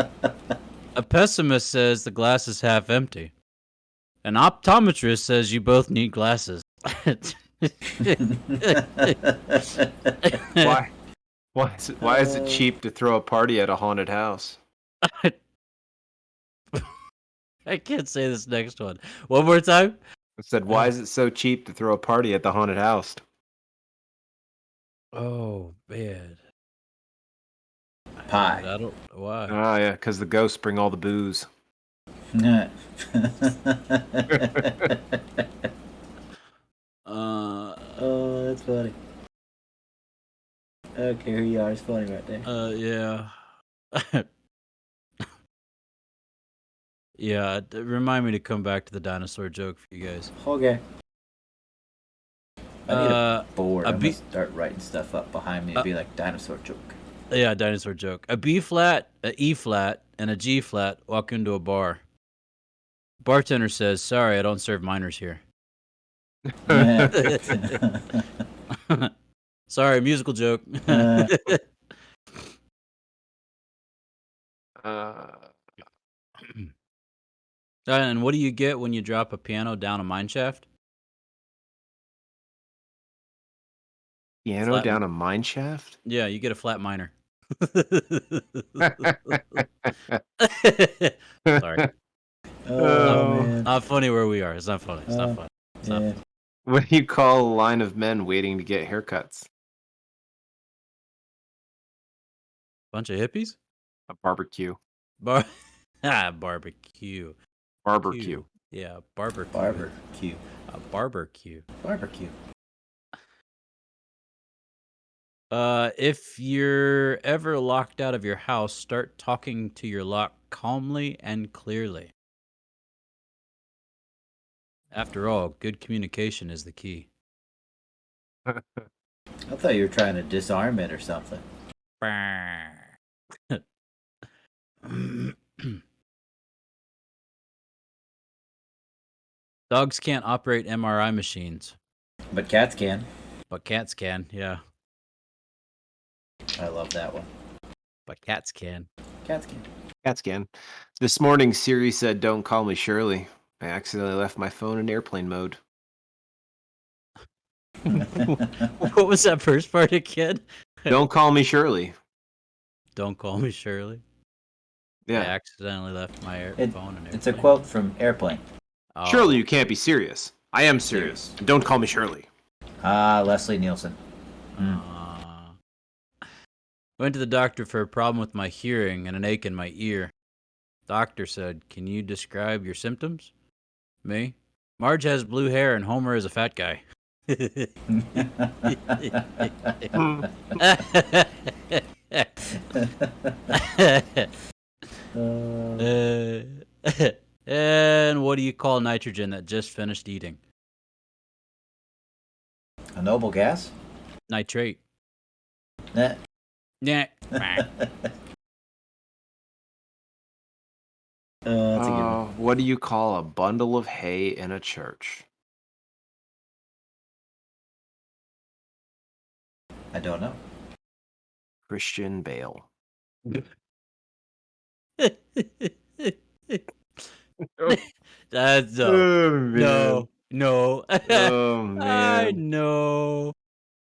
A pessimist says the glass is half empty. An optometrist says you both need glasses. Why? Why is it cheap to throw a party at a haunted house? I can't say this next one. One more time. I said, why is it so cheap to throw a party at the haunted house? Oh man. Pie. I don't why. Oh yeah, because the ghosts bring all the booze. Oh, that's funny. Okay, here you are. It's funny right there. Yeah. Yeah, remind me to come back to the dinosaur joke for you guys. Okay. I need a board. a I'm B- gonna start writing stuff up behind me. It'd be like dinosaur joke. Yeah, dinosaur joke. A B flat, a E flat, and a G flat walk into a bar. Bartender says, "Sorry, I don't serve minors here." Sorry, musical joke. And what do you get when you drop a piano down a mine shaft? Piano Flat- down a mine shaft? Yeah, you get a flat minor. Sorry. Oh, man. Not funny where we are. It's not funny. It's not funny. It's not Yeah. funny. What do you call a line of men waiting to get haircuts? Bunch of hippies? A barbecue. Barbecue. Barbecue. Yeah, barbecue. Barbecue. A barbecue. Barbecue. If you're ever locked out of your house, start talking to your lock calmly and clearly. After all, good communication is the key. I thought you were trying to disarm it or something. Dogs can't operate MRI machines, But cats can. but cats can. Yeah, I love that one. but cats can. Cats can. Cats can. This morning, Siri said, "Don't call me Shirley." I accidentally left my phone in airplane mode. What was that first part again? Don't call me Shirley. Don't call me Shirley. I Yeah. accidentally left my phone in It's a airplane. quote from Airplane. Oh. Surely you can't be serious. I am serious. Don't call me Shirley. Ah, Leslie Nielsen. Went to the doctor for a problem with my hearing and an ache in my ear. Doctor said, "Can you describe your symptoms?" Me? Marge has blue hair and Homer is a fat guy. And what do you call nitrogen that just finished eating? A noble gas? Nitrate. Nah. Yeah. That's a good one. What do you call a bundle of hay in a church? I don't know. Christian Bale. That's no. Oh I man. know.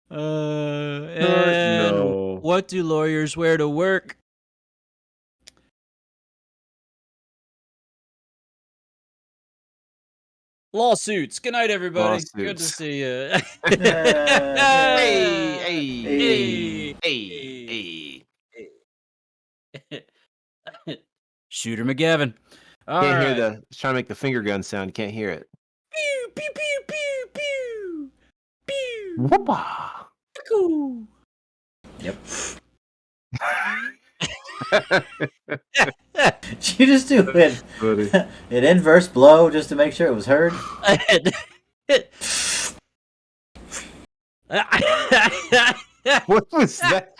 And No. what do lawyers wear to work? Lawsuits. Good night, everybody. Good to Lawsuits. see you. Hey. Shooter McGavin. All Can't hear right. it's trying to make the finger gun sound. You can't hear it. Pew, pew, pew, pew, pew. Pew. Whoopah. Cool. Yep. Did you just do it? An inverse blow just to make sure it was heard? What was that?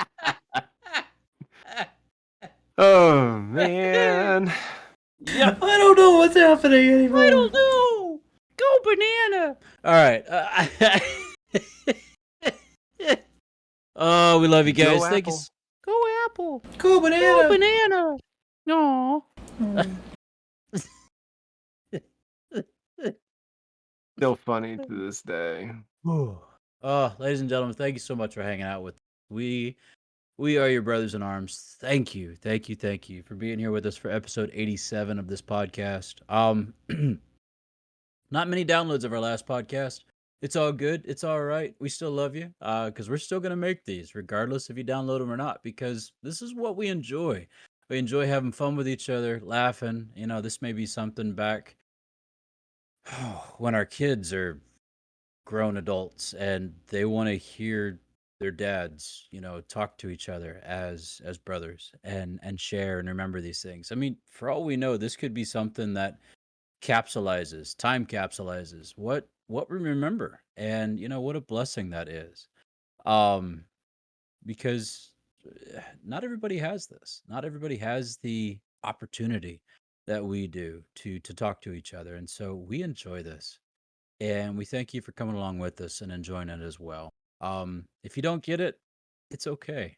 Oh man. Yep. I don't know what's happening anymore. I don't know. Go banana. All right. Oh, we love you guys. Go Thank Apple. you. Go Apple. Cool banana. Go banana. No. Still funny to this day. Ladies and gentlemen, thank you so much for hanging out with us. We are your brothers in arms. Thank you for being here with us for episode 87 of this podcast. Not many downloads of our last podcast. It's all good. It's all right. We still love you because we're still going to make these regardless if you download them or not, because this is what we enjoy. We enjoy having fun with each other, laughing. You know, this may be something back when our kids are grown adults and they want to hear their dads, you know, talk to each other as brothers and share and remember these things. I mean, for all we know, this could be something that time capsulizes what we remember, and you know what a blessing that is. Um because not everybody has this. Not everybody has the opportunity that we do to talk to each other, and so we enjoy this. And we thank you for coming along with us and enjoying it as well. If you don't get it, it's okay.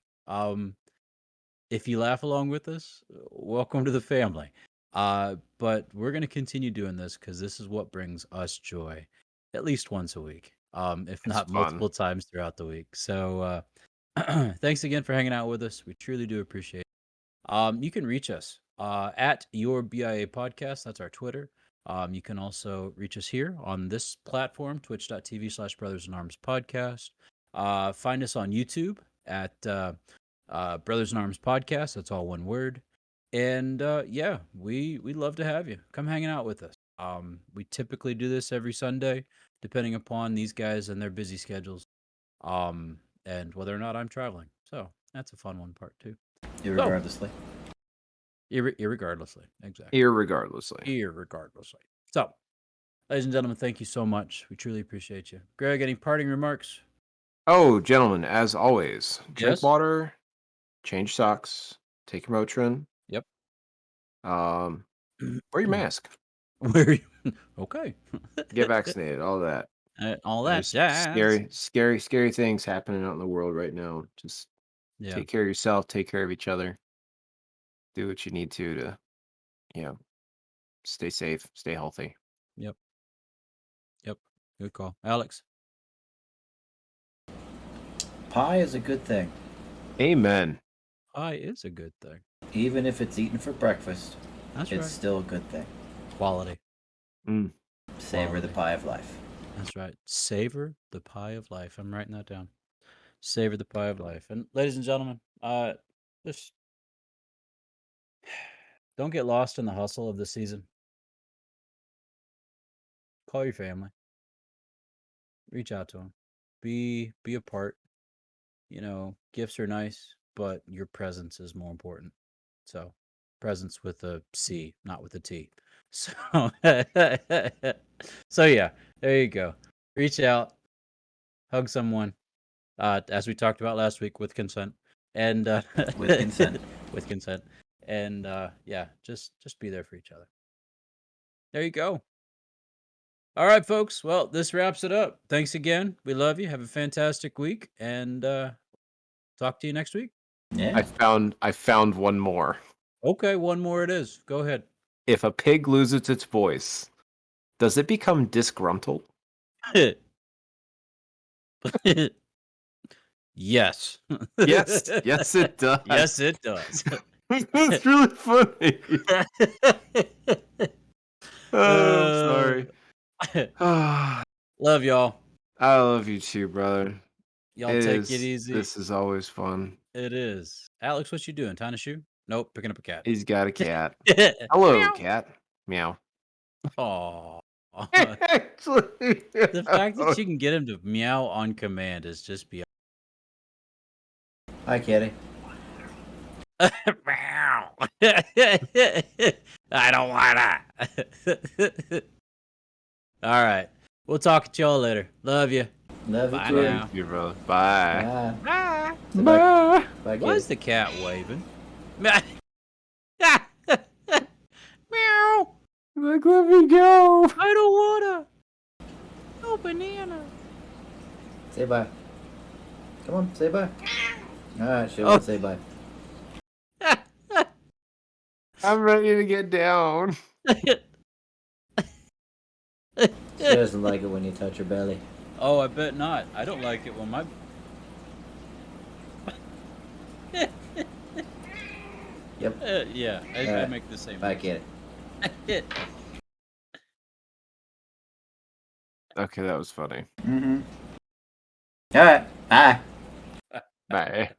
If you laugh along with us, welcome to the family. But we're going to continue doing this because this is what brings us joy, at least once a week, if not fun. multiple times throughout the week. So thanks again for hanging out with us. We truly do appreciate it. You can reach us at your BIA podcast. That's our Twitter. You can also reach us here on this platform, twitch.tv/Brothers in Arms Podcast. Find us on YouTube at Brothers in Arms Podcast. That's all one word. And yeah, we love to have you. Come hanging out with us. We typically do this every Sunday, depending upon these guys and their busy schedules, and whether or not I'm traveling. So that's a fun one part too. Irregardlessly. Irregardlessly, exactly. Irregardlessly. So, Ladies and gentlemen, thank you so much. We truly appreciate you. Greg, any parting remarks? Oh, gentlemen, as always, drink Yes? water, change socks, take your Motrin, Yep. wear your mask, Where? Okay. get vaccinated, all that. All that There's jazz. scary things happening out in the world right now. Just Yeah. take care of yourself, take care of each other. Do what you need to, stay safe, stay healthy. Yep. Yep. Good call. Alex? Pie is a good thing. Amen. Pie is a good thing. Even if it's eaten for breakfast, That's it's right. still a good thing. Quality. Savor the Quality. pie of life. That's right. Savor the pie of life. I'm writing that down. Savor the pie of life. And ladies and gentlemen, just don't get lost in the hustle of the season. Call your family. Reach out to them. Be a part. Gifts are nice, but your presence is more important. So, presence with a C, not with a T. So, so yeah, there you go. Reach out, hug someone. As we talked about last week, with consent, and With consent. with consent, and yeah, just be there for each other. There you go. All right, folks. Well, this wraps it up. Thanks again. We love you. Have a fantastic week, and talk to you next week. Yeah. I found one more. Okay, one more it is. Go ahead. If a pig loses its voice, does it become disgruntled? Yes. Yes, yes, it does. Yes, it does. That's really funny. Oh, I'm sorry. Love y'all. I love you too, brother. Y'all take it easy. This is always fun. It is. Alex, what you doing? Tying a shoe? Nope, picking up a cat. He's got a cat. Hello, cat. Meow. Aw. Actually, The fact that you can get him to meow on command is just beyond. Hi, kitty. Meow. I don't wanna. All right. We'll talk to y'all later. Love you. Love Bye you too. now. Thank you, brother. Bye. Bye. Bye. Say Bye. Bye, Why kitty. is the cat waving? Meow. Like, let me go. I don't wanna. No banana. Say bye. Come on, say bye. Alright, she won't say bye. I'm ready to get down. She doesn't like it when you touch her belly. Oh, I bet not. I don't like it when my. Yep. Yeah, I Alright. make the same. Bye, kitty. Okay, that was funny. Mm-hmm. Alright, bye. Bye.